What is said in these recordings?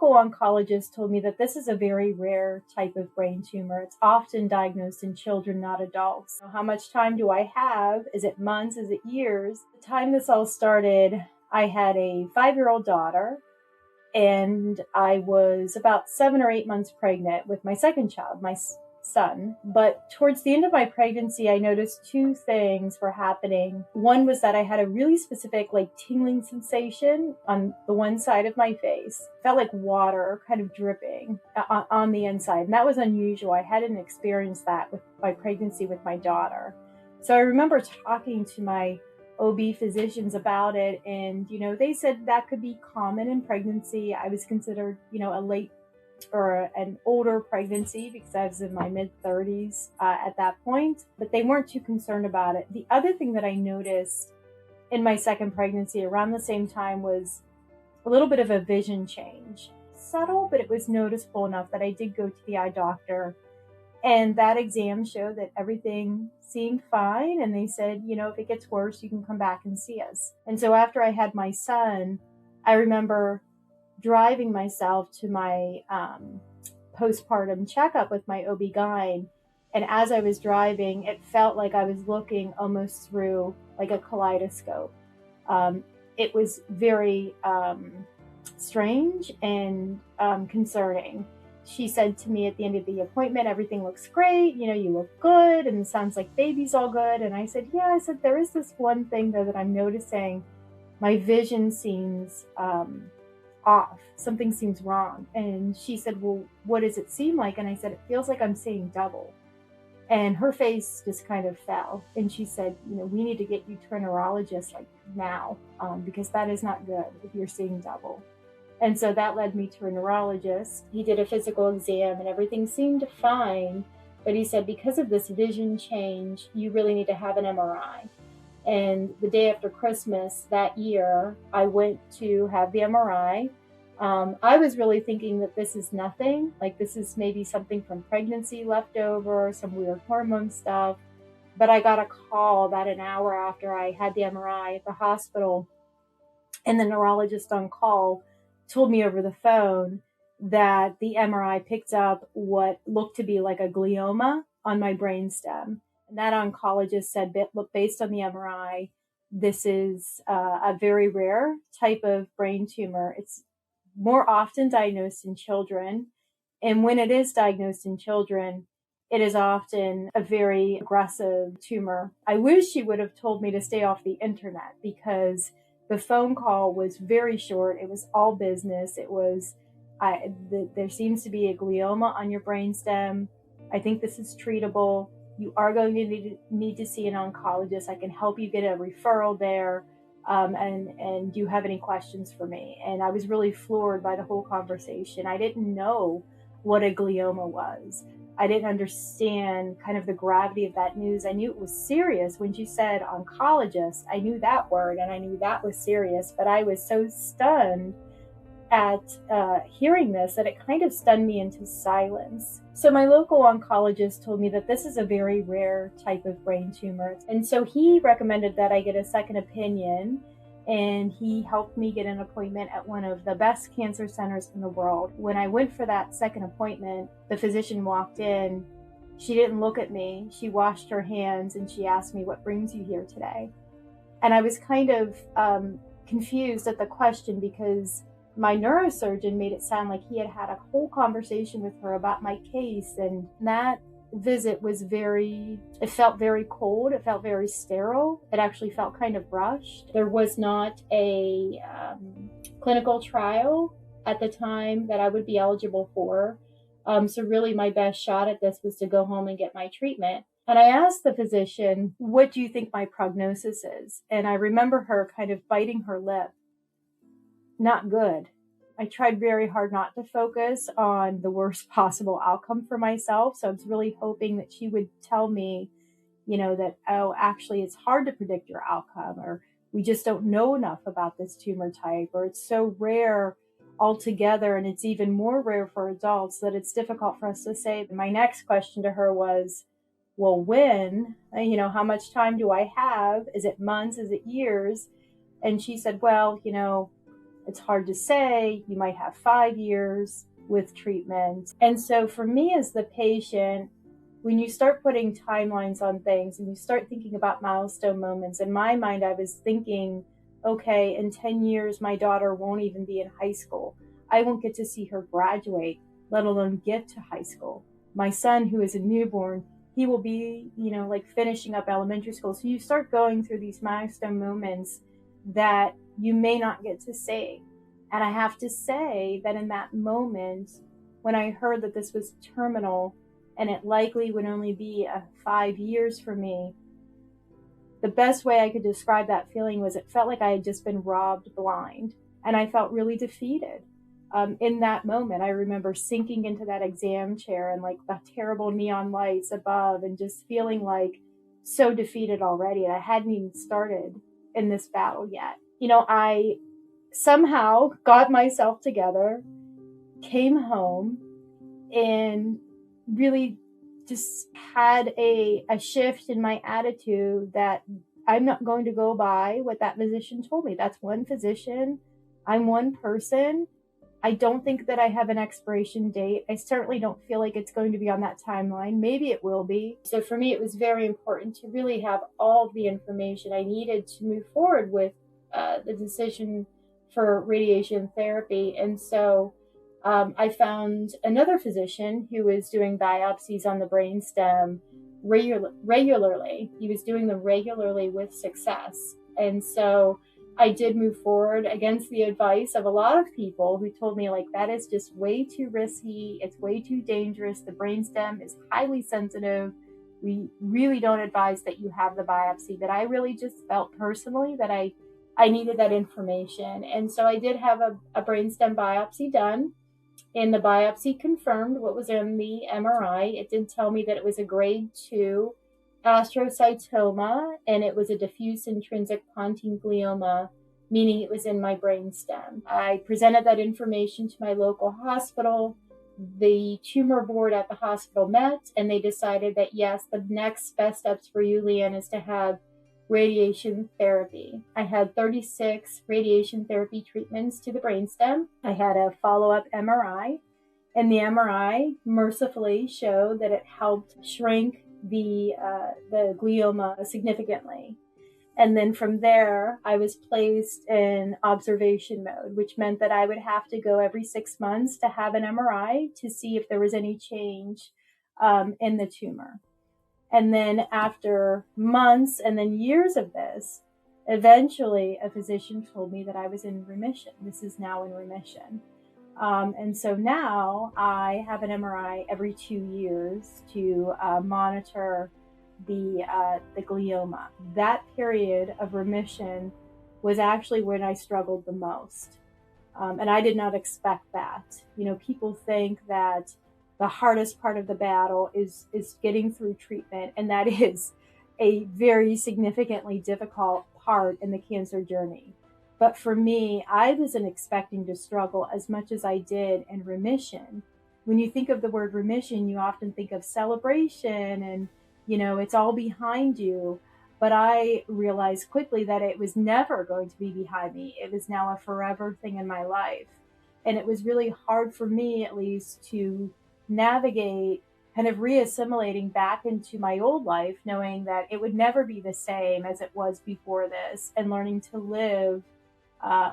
local oncologist told me that this is a very rare type of brain tumor. It's often diagnosed in children, not adults. How much time do I have? Is it months? Is it years? The time this all started, I had a 5-year-old daughter, and I was about 7 or 8 months pregnant with my second child, my son. But towards the end of my pregnancy, I noticed 2 things were happening. One was that I had a really specific tingling sensation on the one side of my face. It felt like water kind of dripping on the inside. And that was unusual. I hadn't experienced that with my pregnancy with my daughter. So I remember talking to my OB physicians about it. And, they said that could be common in pregnancy. I was considered, a late or an older pregnancy because I was in my mid-30s at that point, but they weren't too concerned about it. The other thing that I noticed in my second pregnancy around the same time was a little bit of a vision change. Subtle, but it was noticeable enough that I did go to the eye doctor, and that exam showed that everything seemed fine. And they said, if it gets worse, you can come back and see us. And so after I had my son, I remember driving myself to my postpartum checkup with my OB-GYN. And as I was driving, it felt like I was looking almost through a kaleidoscope. It was very strange and concerning. She said to me at the end of the appointment, everything looks great, you look good, and it sounds like baby's all good. And I said, yeah, there is this one thing though that I'm noticing. My vision seems off. Something seems wrong. And she said, well, what does it seem like? And I said, it feels like I'm seeing double. And her face just kind of fell. And she said, we need to get you to a neurologist now, because that is not good if you're seeing double. And so that led me to a neurologist. He did a physical exam and everything seemed fine. But he said, because of this vision change, you really need to have an MRI. And the day after Christmas that year, I went to have the MRI. I was really thinking that this is nothing, this is maybe something from pregnancy left over, some weird hormone stuff. But I got a call about an hour after I had the MRI at the hospital, and the neurologist on call told me over the phone that the MRI picked up what looked to be like a glioma on my brainstem. And that oncologist said, look, based on the MRI, this is a very rare type of brain tumor. It's more often diagnosed in children. And when it is diagnosed in children, it is often a very aggressive tumor. I wish she would have told me to stay off the internet, because the phone call was very short. It was all business. It was, there seems to be a glioma on your brainstem. I think this is treatable. You are going to need to see an oncologist. I can help you get a referral there. And do you have any questions for me? And I was really floored by the whole conversation. I didn't know what a glioma was. I didn't understand kind of the gravity of that news. I knew it was serious. When she said oncologist, I knew that word and I knew that was serious, but I was so stunned at hearing this that it kind of stunned me into silence. So my local oncologist told me that this is a very rare type of brain tumor. And so he recommended that I get a second opinion, and he helped me get an appointment at one of the best cancer centers in the world. When I went for that second appointment, the physician walked in. She didn't look at me. She washed her hands and she asked me, what brings you here today? And I was kind of confused at the question, because my neurosurgeon made it sound like he had had a whole conversation with her about my case. And that visit was it felt very cold. It felt very sterile. It actually felt kind of rushed. There was not a clinical trial at the time that I would be eligible for. So really my best shot at this was to go home and get my treatment. And I asked the physician, what do you think my prognosis is? And I remember her kind of biting her lip. Not good. I tried very hard not to focus on the worst possible outcome for myself. So I was really hoping that she would tell me, that, oh, actually, it's hard to predict your outcome, or we just don't know enough about this tumor type, or it's so rare altogether, and it's even more rare for adults that it's difficult for us to say. My next question to her was, well, when? How much time do I have? Is it months? Is it years? And she said, well, It's hard to say. You might have 5 years with treatment. And so for me as the patient, when you start putting timelines on things and you start thinking about milestone moments, in my mind, I was thinking, okay, in 10 years, my daughter won't even be in high school. I won't get to see her graduate, let alone get to high school. My son, who is a newborn, he will be, like finishing up elementary school. So you start going through these milestone moments that you may not get to see. And I have to say that in that moment, when I heard that this was terminal and it likely would only be 5 years for me, the best way I could describe that feeling was it felt like I had just been robbed blind. And I felt really defeated. In that moment, I remember sinking into that exam chair and like the terrible neon lights above and just feeling like so defeated already. And I hadn't even started in this battle yet. I somehow got myself together, came home, and really just had a shift in my attitude that I'm not going to go by what that physician told me. That's one physician. I'm one person. I don't think that I have an expiration date. I certainly don't feel like it's going to be on that timeline. Maybe it will be. So for me, it was very important to really have all of the information I needed to move forward with the decision for radiation therapy. And so I found another physician who was doing biopsies on the brainstem regularly. He was doing them regularly with success. And so I did move forward against the advice of a lot of people who told me, like, that is just way too risky. It's way too dangerous. The brainstem is highly sensitive. We really don't advise that you have the biopsy. But I really just felt personally that I needed that information. And so I did have a brainstem biopsy done. And the biopsy confirmed what was in the MRI. It did tell me that it was a grade 2 astrocytoma, and it was a diffuse intrinsic pontine glioma, meaning it was in my brainstem. I presented that information to my local hospital. The tumor board at the hospital met, and they decided that yes, the next best steps for you, Leanne, is to have radiation therapy. I had 36 radiation therapy treatments to the brainstem. I had a follow-up MRI, and the MRI mercifully showed that it helped shrink the glioma significantly. And then from there, I was placed in observation mode, which meant that I would have to go every 6 months to have an MRI to see if there was any change in the tumor. And then after months and then years of this, eventually a physician told me that I was in remission. This is now in remission. And so now I have an MRI every 2 years to monitor the glioma. That period of remission was actually when I struggled the most. And I did not expect that. People think that the hardest part of the battle is getting through treatment, and that is a very significantly difficult part in the cancer journey. But for me, I wasn't expecting to struggle as much as I did in remission. When you think of the word remission, you often think of celebration and, it's all behind you. But I realized quickly that it was never going to be behind me. It was now a forever thing in my life. And it was really hard for me, at least, to navigate kind of reassimilating back into my old life, knowing that it would never be the same as it was before this, and learning to live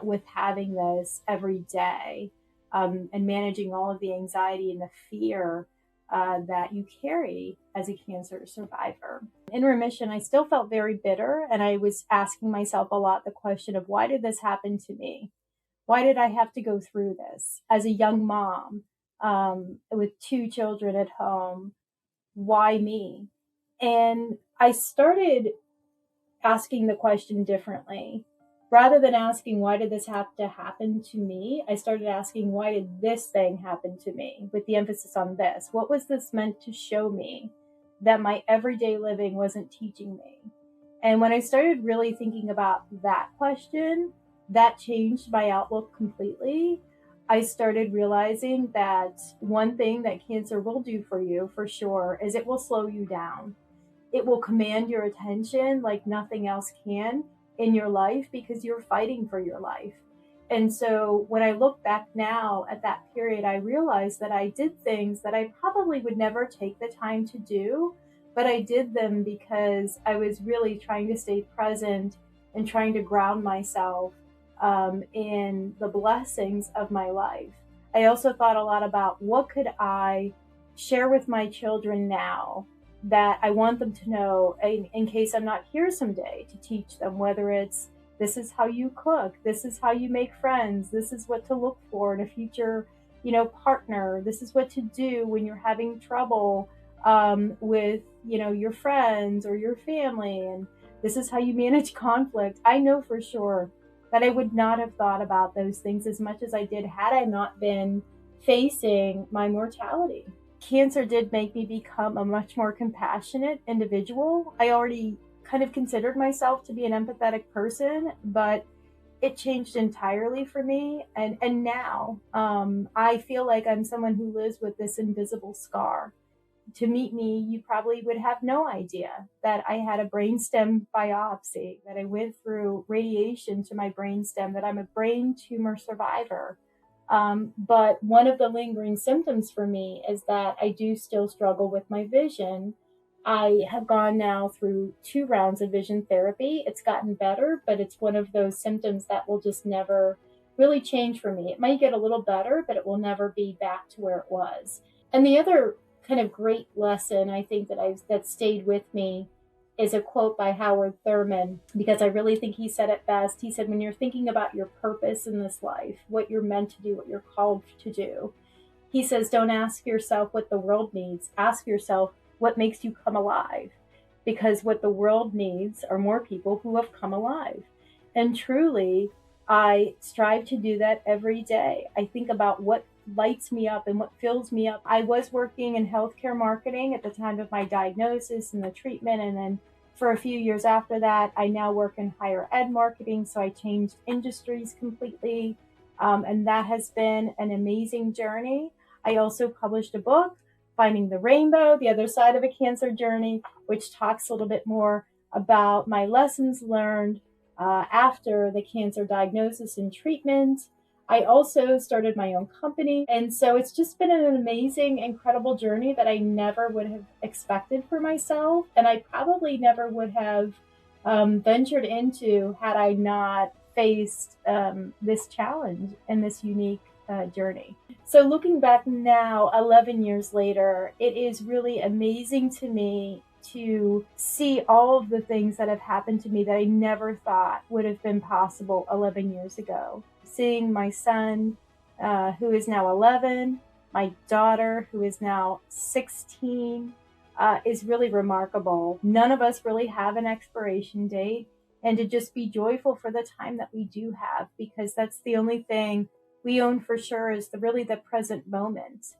with having this every day, and managing all of the anxiety and the fear that you carry as a cancer survivor. In remission, I still felt very bitter, and I was asking myself a lot the question of, why did this happen to me? Why did I have to go through this as a young mom with 2 children at home? Why me? And I started asking the question differently. Rather than asking, why did this have to happen to me? I started asking, why did this thing happen to me? With the emphasis on this. What was this meant to show me that my everyday living wasn't teaching me? And when I started really thinking about that question, that changed my outlook completely. I started realizing that one thing that cancer will do for you, for sure, is it will slow you down. It will command your attention like nothing else can in your life, because you're fighting for your life. And so when I look back now at that period, I realized that I did things that I probably would never take the time to do, but I did them because I was really trying to stay present and trying to ground myself in the blessings of my life. I also thought a lot about what could I share with my children now that I want them to know in case I'm not here someday to teach them, whether it's this is how you cook, this is how you make friends, this is what to look for in a future, partner, this is what to do when you're having trouble with, your friends or your family, and this is how you manage conflict. I know for sure that I would not have thought about those things as much as I did had I not been facing my mortality. Cancer did make me become a much more compassionate individual. I already kind of considered myself to be an empathetic person, but it changed entirely for me. And now I feel like I'm someone who lives with this invisible scar. To meet me, you probably would have no idea that I had a brainstem biopsy, that I went through radiation to my brainstem, that I'm a brain tumor survivor. But one of the lingering symptoms for me is that I do still struggle with my vision. I have gone now through 2 rounds of vision therapy. It's gotten better, but it's one of those symptoms that will just never really change for me. It might get a little better, but it will never be back to where it was. And the other kind of great lesson I think that stayed with me is a quote by Howard Thurman, because I really think he said it best. He said, when you're thinking about your purpose in this life, what you're meant to do, what you're called to do, he says, don't ask yourself what the world needs. Ask yourself what makes you come alive, because what the world needs are more people who have come alive. And truly, I strive to do that every day. I think about what lights me up and what fills me up. I was working in healthcare marketing at the time of my diagnosis and the treatment. And then for a few years after that, I now work in higher ed marketing. So I changed industries completely. And that has been an amazing journey. I also published a book, Finding the Rainbow, The Other Side of a Cancer Journey, which talks a little bit more about my lessons learned after the cancer diagnosis and treatment. I also started my own company. And so it's just been an amazing, incredible journey that I never would have expected for myself. And I probably never would have ventured into had I not faced this challenge and this unique journey. So looking back now, 11 years later, it is really amazing to me to see all of the things that have happened to me that I never thought would have been possible 11 years ago. Seeing my son, who is now 11, my daughter, who is now 16, is really remarkable. None of us really have an expiration date, and to just be joyful for the time that we do have, because that's the only thing we own for sure is really the present moment.